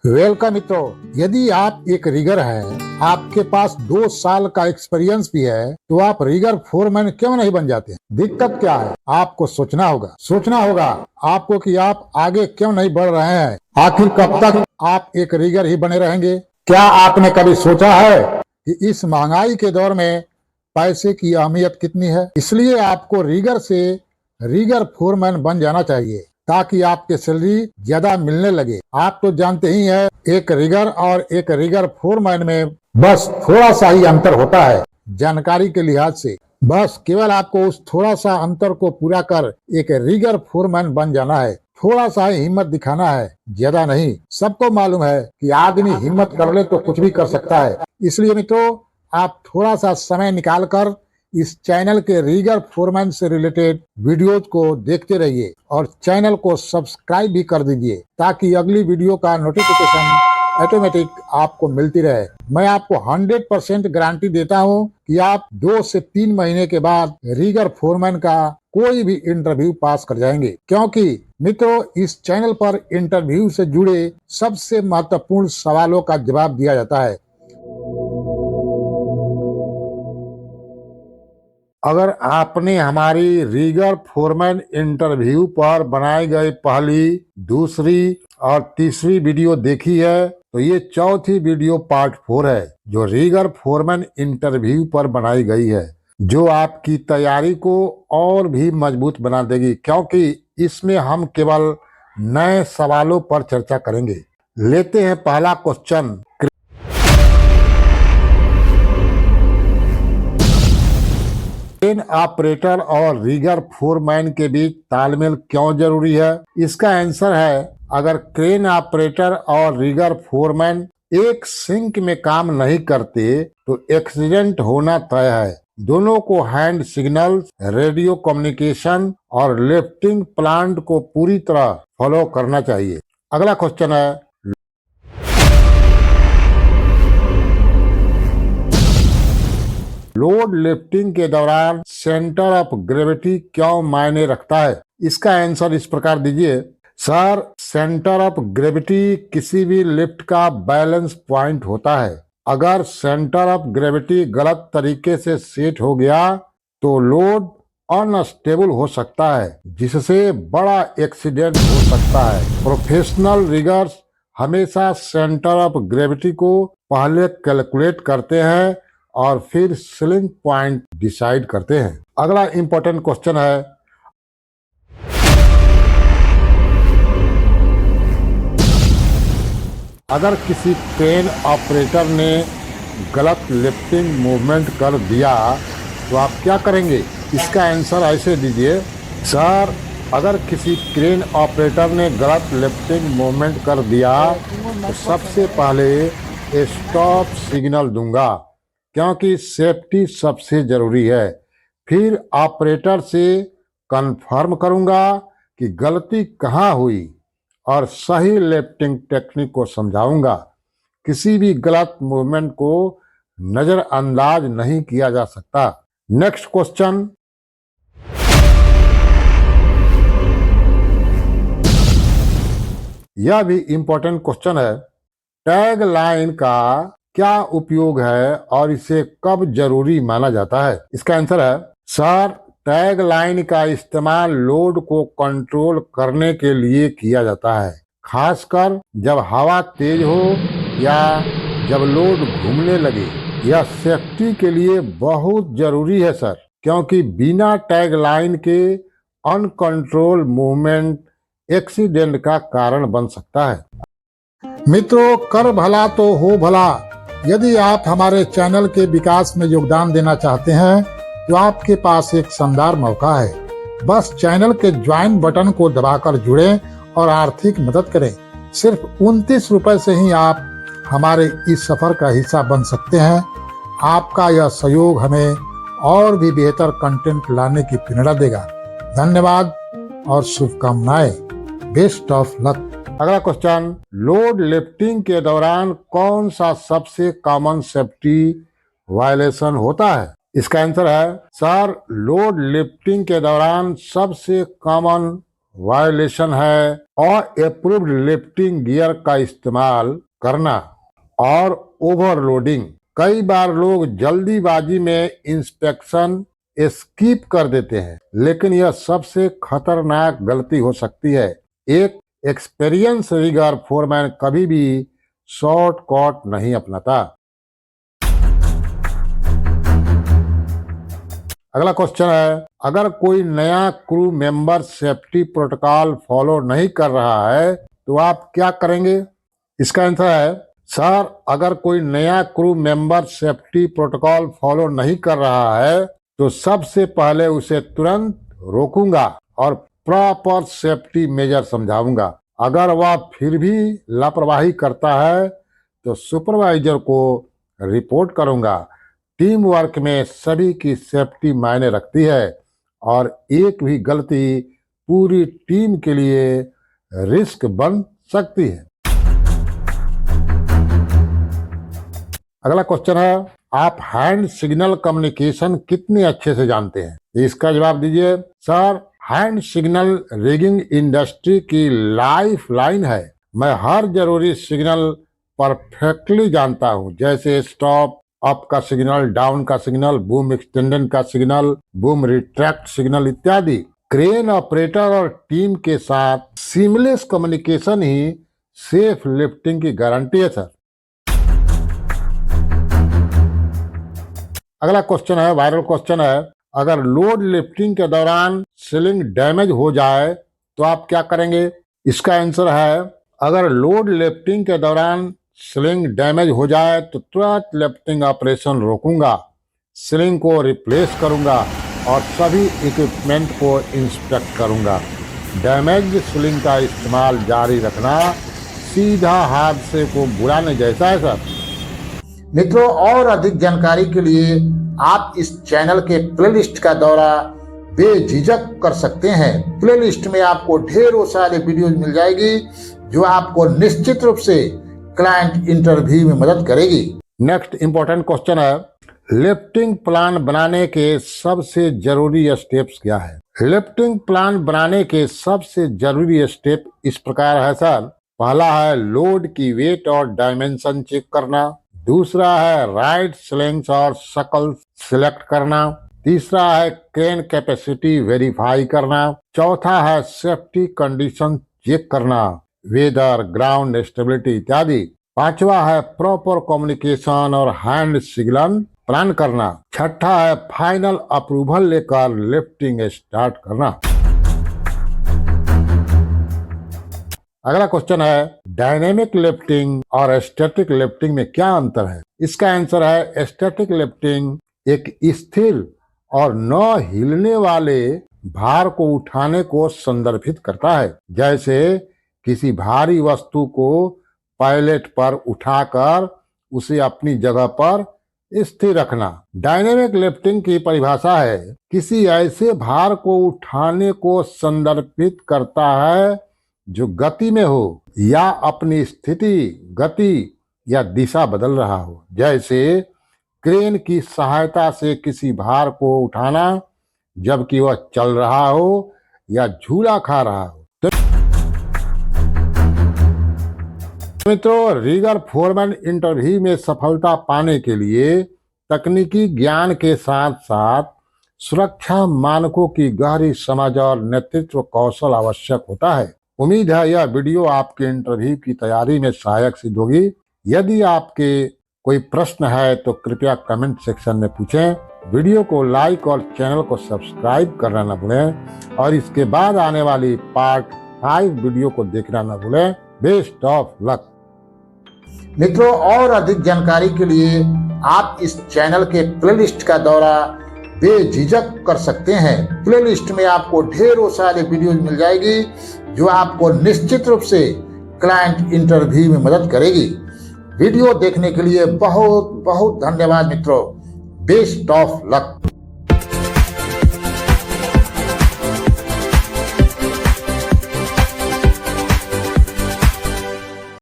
Welcome मित्रों, यदि आप एक रिगर हैं, आपके पास 2 साल का एक्सपीरियंस भी है, तो आप रिगर फोरमैन क्यों नहीं बन जाते? दिक्कत क्या है? आपको सोचना होगा आपको कि आप आगे क्यों नहीं बढ़ रहे हैं। आखिर कब तक आप एक रिगर ही बने रहेंगे? क्या आपने कभी सोचा है कि इस महंगाई के दौर में पैसे की अहमियत कितनी है? इसलिए आपको रिगर से रिगर फोरमैन बन जाना चाहिए ताकि आपके सैलरी ज्यादा मिलने लगे। आप तो जानते ही हैं, एक रिगर और एक रिगर फोरमैन में बस थोड़ा सा ही अंतर होता है जानकारी के लिहाज से। बस केवल आपको उस थोड़ा सा अंतर को पूरा कर एक रिगर फोरमैन बन जाना है। थोड़ा सा ही हिम्मत दिखाना है, ज्यादा नहीं। सबको मालूम है कि आदमी हिम्मत कर ले तो कुछ भी कर सकता है। इसलिए मित्रों, आप थोड़ा सा समय निकाल कर इस चैनल के रिगर फोरमैन से रिलेटेड वीडियोज को देखते रहिए और चैनल को सब्सक्राइब भी कर दीजिए ताकि अगली वीडियो का नोटिफिकेशन ऑटोमेटिक आपको मिलती रहे। मैं आपको 100% गारंटी देता हूं कि आप 2 से 3 महीने के बाद रिगर फोरमैन का कोई भी इंटरव्यू पास कर जाएंगे, क्योंकि मित्रों, इस चैनल पर इंटरव्यू से जुड़े सबसे महत्वपूर्ण सवालों का जवाब दिया जाता है। अगर आपने हमारी रिगर फोरमैन इंटरव्यू पर बनाई गई पहली, दूसरी और तीसरी वीडियो देखी है, तो ये चौथी वीडियो पार्ट 4 है जो रिगर फोरमैन इंटरव्यू पर बनाई गई है, जो आपकी तैयारी को और भी मजबूत बना देगी, क्योंकि इसमें हम केवल नए सवालों पर चर्चा करेंगे। लेते हैं पहला क्वेश्चन। क्रेन ऑपरेटर और रिगर फोरमैन के बीच तालमेल क्यों जरूरी है? इसका आंसर है, अगर क्रेन ऑपरेटर और रिगर फोरमैन एक सिंक में काम नहीं करते तो एक्सीडेंट होना तय है। दोनों को हैंड सिग्नल, रेडियो कम्युनिकेशन और लिफ्टिंग प्लांट को पूरी तरह फॉलो करना चाहिए। अगला क्वेश्चन है, लोड लिफ्टिंग के दौरान सेंटर ऑफ ग्रेविटी क्यों मायने रखता है? इसका आंसर इस प्रकार दीजिए। सर, सेंटर ऑफ ग्रेविटी किसी भी लिफ्ट का बैलेंस पॉइंट होता है। अगर सेंटर ऑफ ग्रेविटी गलत तरीके से सेट हो गया तो लोड अनस्टेबल हो सकता है, जिससे बड़ा एक्सीडेंट हो सकता है। प्रोफेशनल रिगर्स हमेशा सेंटर ऑफ ग्रेविटी को पहले कैलकुलेट करते हैं और फिर सीलिंग पॉइंट डिसाइड करते हैं। अगला इंपॉर्टेंट क्वेश्चन है, अगर किसी क्रेन ऑपरेटर ने गलत लिफ्टिंग मूवमेंट कर दिया तो आप क्या करेंगे? इसका आंसर ऐसे दीजिए। सर, अगर किसी क्रेन ऑपरेटर ने गलत लिफ्टिंग मूवमेंट कर दिया तो सबसे पहले स्टॉप सिग्नल दूंगा, क्योंकि सेफ्टी सबसे जरूरी है। फिर ऑपरेटर से कंफर्म करूंगा कि गलती कहाँ हुई और सही लिफ्टिंग टेक्निक को समझाऊंगा। किसी भी गलत मूवमेंट को नजरअंदाज नहीं किया जा सकता। नेक्स्ट क्वेश्चन, यह भी इंपॉर्टेंट क्वेश्चन है। टैग लाइन का क्या उपयोग है और इसे कब जरूरी माना जाता है? इसका आंसर है, सर, टैग लाइन का इस्तेमाल लोड को कंट्रोल करने के लिए किया जाता है, खासकर जब हवा तेज हो या जब लोड घूमने लगे। यह सेफ्टी के लिए बहुत जरूरी है सर, क्योंकि बिना टैग लाइन के अनकंट्रोल मूवमेंट एक्सीडेंट का कारण बन सकता है। मित्रों, कर भला तो हो भला। यदि आप हमारे चैनल के विकास में योगदान देना चाहते हैं तो आपके पास एक शानदार मौका है। बस चैनल के ज्वाइन बटन को दबाकर जुड़ें और आर्थिक मदद करें। सिर्फ 29 रुपए से ही आप हमारे इस सफर का हिस्सा बन सकते हैं। आपका यह सहयोग हमें और भी बेहतर कंटेंट लाने की प्रेरणा देगा। धन्यवाद और शुभकामनाएं। Best of luck. अगला क्वेश्चन, लोड लिफ्टिंग के दौरान कौन सा सबसे कॉमन सेफ्टी वायलेशन होता है? इसका आंसर है, सर, लोड लिफ्टिंग के दौरान सबसे कॉमन वायोलेशन है और अप्रूव्ड लिफ्टिंग गियर का इस्तेमाल करना और ओवरलोडिंग। कई बार लोग जल्दीबाजी में इंस्पेक्शन स्किप कर देते हैं, लेकिन यह सबसे खतरनाक गलती हो सकती है। एक एक्सपीरियंस रिगर फोरमैन कभी भी शॉर्टकट नहीं अपनाता। अगला क्वेश्चन है, अगर कोई नया crew member safety protocol follow नहीं कर रहा है तो आप क्या करेंगे? इसका आंसर है, सर, अगर कोई नया crew member safety protocol follow नहीं कर रहा है तो सबसे पहले उसे तुरंत रोकूंगा और प्रॉपर सेफ्टी मेजर समझाऊंगा। अगर वह फिर भी लापरवाही करता है तो सुपरवाइजर को रिपोर्ट करूंगा। टीम वर्क में सभी की सेफ्टी मायने रखती है और एक भी गलती पूरी टीम के लिए रिस्क बन सकती है। अगला क्वेश्चन है, आप हैंड सिग्नल कम्युनिकेशन कितने अच्छे से जानते हैं? इसका जवाब दीजिए। Sir, hand signal rigging industry की लाइफ लाइन है। मैं हर जरूरी सिग्नल परफेक्टली जानता हूँ, जैसे स्टॉप अप का सिग्नल, डाउन का सिग्नल, बूम एक्सटेंशन का सिग्नल, बूम रिट्रैक्ट सिग्नल इत्यादि। क्रेन ऑपरेटर और टीम के साथ सीमलेस कम्युनिकेशन ही सेफ लिफ्टिंग की गारंटी है सर। अगला क्वेश्चन है, वायरल क्वेश्चन है, अगर लोड लिफ्टिंग के दौरान सीलिंग डैमेज हो जाए तो आप क्या करेंगे? इसका आंसर है, अगर लोड लिफ्टिंग के दौरान सीलिंग डैमेज हो जाए तो तुरंत लिफ्टिंग ऑपरेशन रोकूंगा, सीलिंग को रिप्लेस करूंगा और सभी इक्विपमेंट को इंस्पेक्ट करूंगा। डैमेज सीलिंग का इस्तेमाल जारी रखना सीधा हादसे को बुलाने जैसा है सर। मित्रों, और अधिक जानकारी के लिए आप इस चैनल के प्लेलिस्ट का दौरा बेझिझक कर सकते हैं। प्लेलिस्ट में आपको ढेरों सारे वीडियोज मिल जाएगी जो आपको निश्चित रूप से क्लाइंट इंटरव्यू में मदद करेगी। नेक्स्ट इंपॉर्टेंट क्वेश्चन है, लिफ्टिंग प्लान बनाने के सबसे जरूरी स्टेप्स क्या है? लिफ्टिंग प्लान बनाने के सबसे जरूरी स्टेप इस प्रकार है सर। पहला है लोड की वेट और डायमेंशन चेक करना। दूसरा है राइट स्लिंग्स और शकल सिलेक्ट करना। तीसरा है क्रेन कैपेसिटी वेरीफाई करना। चौथा है सेफ्टी कंडीशन चेक करना, वेदर, ग्राउंड स्टेबिलिटी इत्यादि। पांचवा है प्रॉपर कम्युनिकेशन और हैंड सिग्नल प्लान करना। छठा है फाइनल अप्रूवल लेकर लिफ्टिंग स्टार्ट करना। अगला क्वेश्चन है, डायनेमिक लिफ्टिंग और स्टैटिक लिफ्टिंग में क्या अंतर है? इसका आंसर है, स्टैटिक लिफ्टिंग एक स्थिर और न हिलने वाले भार को उठाने को संदर्भित करता है, जैसे किसी भारी वस्तु को पैलेट पर उठाकर उसे अपनी जगह पर स्थिर रखना। डायनेमिक लिफ्टिंग की परिभाषा है किसी ऐसे भार को उठाने को संदर्भित करता है जो गति में हो या अपनी स्थिति, गति या दिशा बदल रहा हो, जैसे क्रेन की सहायता से किसी भार को उठाना जबकि वह चल रहा हो या झूला खा रहा हो। मित्रों, रिगर फोरमैन इंटरव्यू में सफलता पाने के लिए तकनीकी ज्ञान के साथ साथ सुरक्षा मानकों की गहरी समझ और नेतृत्व कौशल आवश्यक होता है। उम्मीद है यह वीडियो आपके इंटरव्यू की तैयारी में सहायक सिद्ध होगी। यदि आपके कोई प्रश्न है तो कृपया कमेंट सेक्शन में पूछें। वीडियो को लाइक और चैनल को सब्सक्राइब करना न भूलें और इसके बाद आने वाली पार्ट 5 वीडियो को देखना न भूलें। Best of luck. मित्रों, और अधिक जानकारी के लिए आप इस चैनल के प्लेलिस्ट का दौरा बेझिझक कर सकते हैं। प्लेलिस्ट में आपको ढेरों सारे वीडियोज मिल जाएगी जो आपको निश्चित रूप से क्लाइंट इंटरव्यू में मदद करेगी। वीडियो देखने के लिए बहुत बहुत धन्यवाद मित्रों। Best of luck.